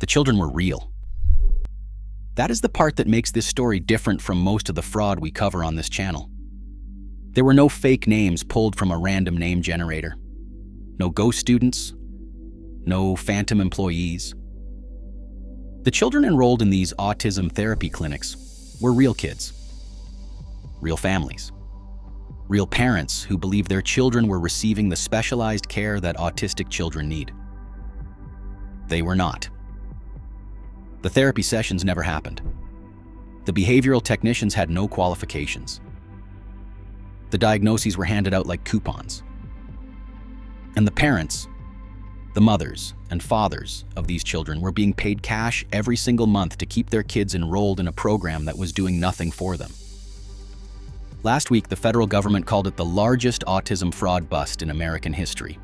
children were real. That is the part that makes this story different from most of the fraud we cover on this channel. There were no fake names pulled from a random name generator. No ghost students. No phantom employees. The children enrolled in these autism therapy clinics were real kids. Real families. Real parents who believed their children were receiving the specialized care that autistic children need. They were not. The therapy sessions never happened. The behavioral technicians had no qualifications. The diagnoses were handed out like coupons. And the parents, the mothers and fathers of these children, were being paid cash every single month to keep their kids enrolled in a program that was doing nothing for them. Last week, the federal government called it the largest autism fraud bust in American history.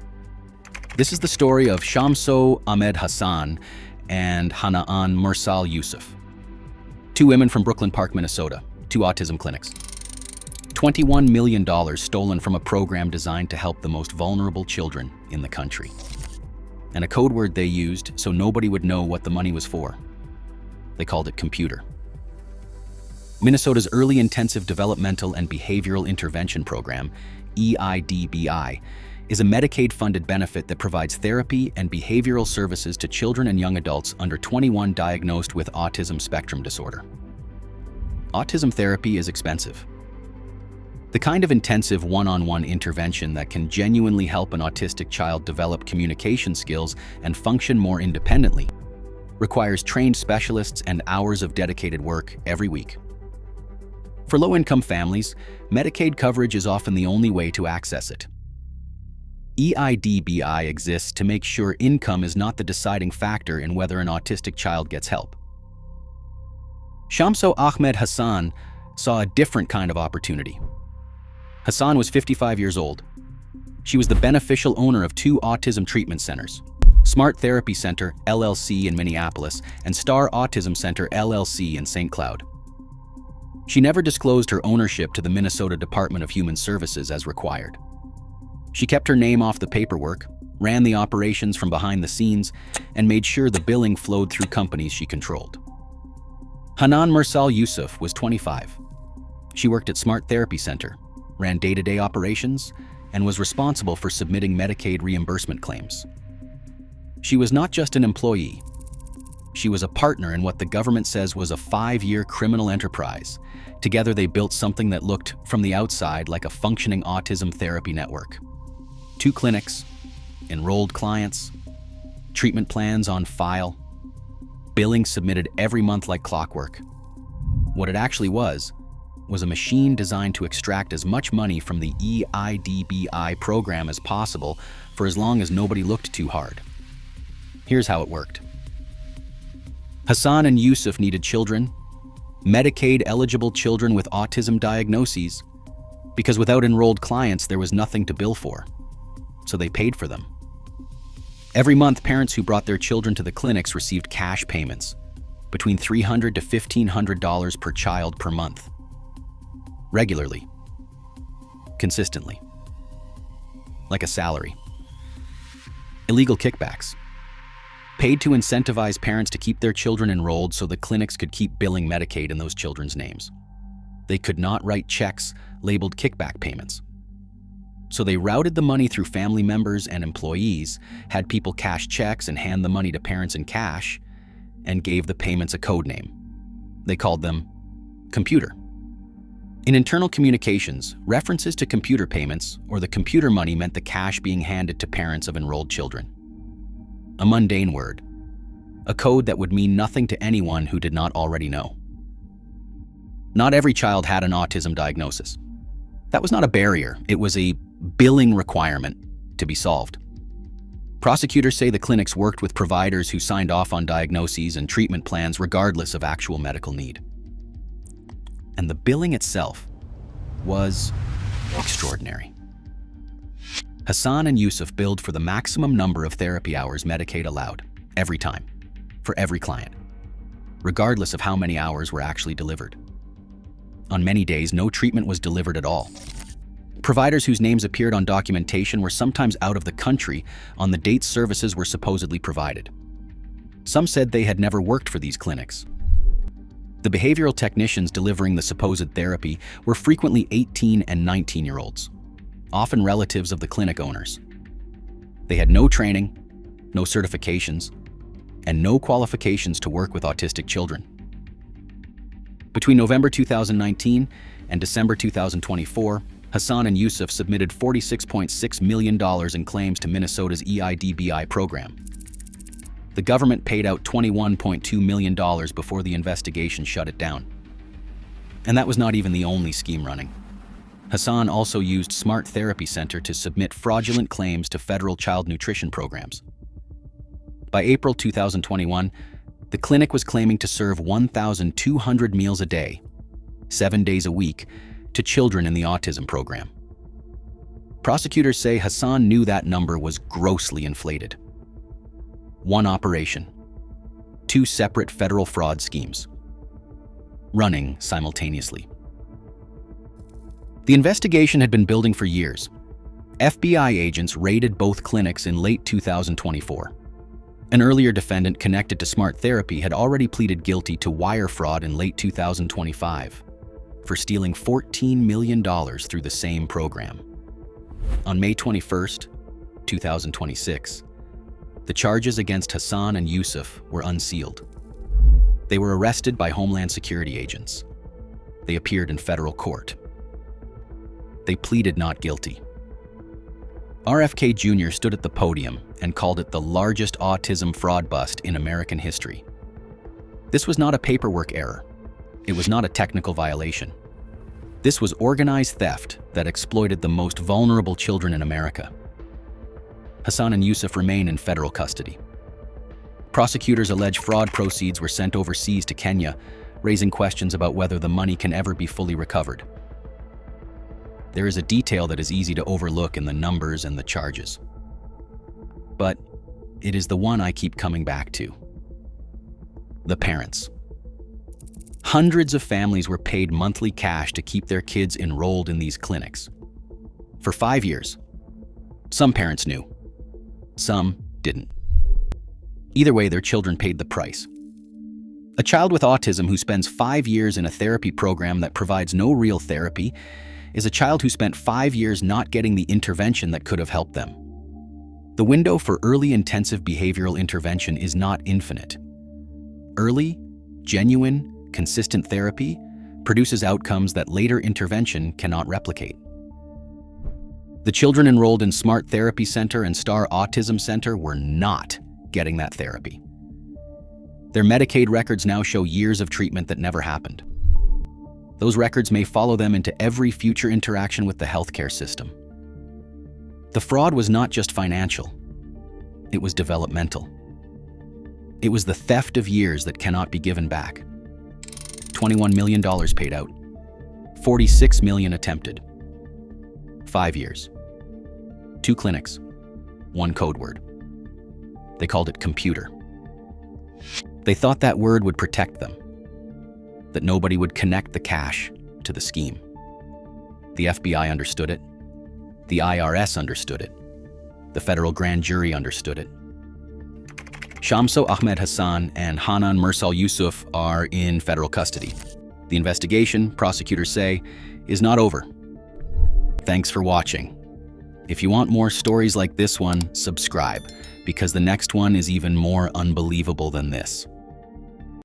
This is the story of Shamso Ahmed Hassan and Hanaan Mursal Yusuf. Two women from Brooklyn Park, Minnesota, two autism clinics. $21 million stolen from a program designed to help the most vulnerable children in the country. And a code word they used so nobody would know what the money was for. They called it computer. Minnesota's Early Intensive Developmental and Behavioral Intervention Program, EIDBI, is a Medicaid-funded benefit that provides therapy and behavioral services to children and young adults under 21 diagnosed with autism spectrum disorder. Autism therapy is expensive. The kind of intensive one-on-one intervention that can genuinely help an autistic child develop communication skills and function more independently requires trained specialists and hours of dedicated work every week. For low-income families, Medicaid coverage is often the only way to access it. EIDBI exists to make sure income is not the deciding factor in whether an autistic child gets help. Shamso Ahmed Hassan saw a different kind of opportunity. Hassan was 55 years old. She was the beneficial owner of two autism treatment centers, Smart Therapy Center, LLC in Minneapolis, and Star Autism Center, LLC in St. Cloud. She never disclosed her ownership to the Minnesota Department of Human Services as required. She kept her name off the paperwork, ran the operations from behind the scenes, and made sure the billing flowed through companies she controlled. Hanaan Mursal Yusuf was 25. She worked at Smart Therapy Center, ran day-to-day operations, and was responsible for submitting Medicaid reimbursement claims. She was not just an employee. She was a partner in what the government says was a 5-year criminal enterprise. Together, they built something that looked, from the outside, like a functioning autism therapy network. 2 clinics, enrolled clients, treatment plans on file, billing submitted every month like clockwork. What it actually was a machine designed to extract as much money from the EIDBI program as possible for as long as nobody looked too hard. Here's how it worked. Hassan and Yusuf needed children, Medicaid-eligible children with autism diagnoses, because without enrolled clients, there was nothing to bill for, so they paid for them. Every month, parents who brought their children to the clinics received cash payments, between $300 to $1,500 per child per month. Regularly. Consistently. Like a salary. Illegal kickbacks. Paid to incentivize parents to keep their children enrolled so the clinics could keep billing Medicaid in those children's names. They could not write checks labeled kickback payments. So they routed the money through family members and employees, had people cash checks and hand the money to parents in cash, and gave the payments a code name. They called them computer. In internal communications, references to computer payments or the computer money meant the cash being handed to parents of enrolled children. A mundane word, a code that would mean nothing to anyone who did not already know. Not every child had an autism diagnosis. That was not a barrier, it was a billing requirement to be solved. Prosecutors say the clinics worked with providers who signed off on diagnoses and treatment plans regardless of actual medical need. And the billing itself was extraordinary. Hassan and Yusuf billed for the maximum number of therapy hours Medicaid allowed, every time, for every client, regardless of how many hours were actually delivered. On many days, no treatment was delivered at all. Providers whose names appeared on documentation were sometimes out of the country on the dates services were supposedly provided. Some said they had never worked for these clinics. The behavioral technicians delivering the supposed therapy were frequently 18 and 19-year-olds, often relatives of the clinic owners. They had no training, no certifications, and no qualifications to work with autistic children. Between November 2019 and December 2024, Hassan and Yusuf submitted $46.6 million in claims to Minnesota's EIDBI program. The government paid out $21.2 million before the investigation shut it down. And that was not even the only scheme running. Hassan also used Smart Therapy Center to submit fraudulent claims to federal child nutrition programs. By April 2021, the clinic was claiming to serve 1,200 meals a day, 7 days a week, to children in the autism program. Prosecutors say Hassan knew that number was grossly inflated. One operation, 2 separate federal fraud schemes, running simultaneously. The investigation had been building for years. FBI agents raided both clinics in late 2024. An earlier defendant connected to Smart Therapy had already pleaded guilty to wire fraud in late 2025 for stealing $14 million through the same program. On May 21, 2026, the charges against Hassan and Yusuf were unsealed. They were arrested by Homeland Security agents. They appeared in federal court. They pleaded not guilty. RFK Jr. stood at the podium and called it the largest autism fraud bust in American history. This was not a paperwork error. It was not a technical violation. This was organized theft that exploited the most vulnerable children in America. Hassan and Yusuf remain in federal custody. Prosecutors allege fraud proceeds were sent overseas to Kenya, raising questions about whether the money can ever be fully recovered. There is a detail that is easy to overlook in the numbers and the charges. But it is the one I keep coming back to. The parents. Hundreds of families were paid monthly cash to keep their kids enrolled in these clinics. For 5 years. Some parents knew. Some didn't. Either way, their children paid the price. A child with autism who spends 5 years in a therapy program that provides no real therapy is a child who spent 5 years not getting the intervention that could have helped them. The window for early intensive behavioral intervention is not infinite. Early, genuine, consistent therapy produces outcomes that later intervention cannot replicate. The children enrolled in Smart Therapy Center and Star Autism Center were not getting that therapy. Their Medicaid records now show years of treatment that never happened. Those records may follow them into every future interaction with the healthcare system. The fraud was not just financial. It was developmental. It was the theft of years that cannot be given back. $21 million paid out. $46 million attempted. 5 years. 2 clinics. 1 code word. They called it computer. They thought that word would protect them, that nobody would connect the cash to the scheme. The FBI understood it. The IRS understood it. The federal grand jury understood it. Shamso, Ahmed, Hassan, and Hanaan, Mursal, Yusuf are in federal custody. The investigation, prosecutors say, is not over. Thanks for watching. If you want more stories like this one, subscribe, because the next one is even more unbelievable than this.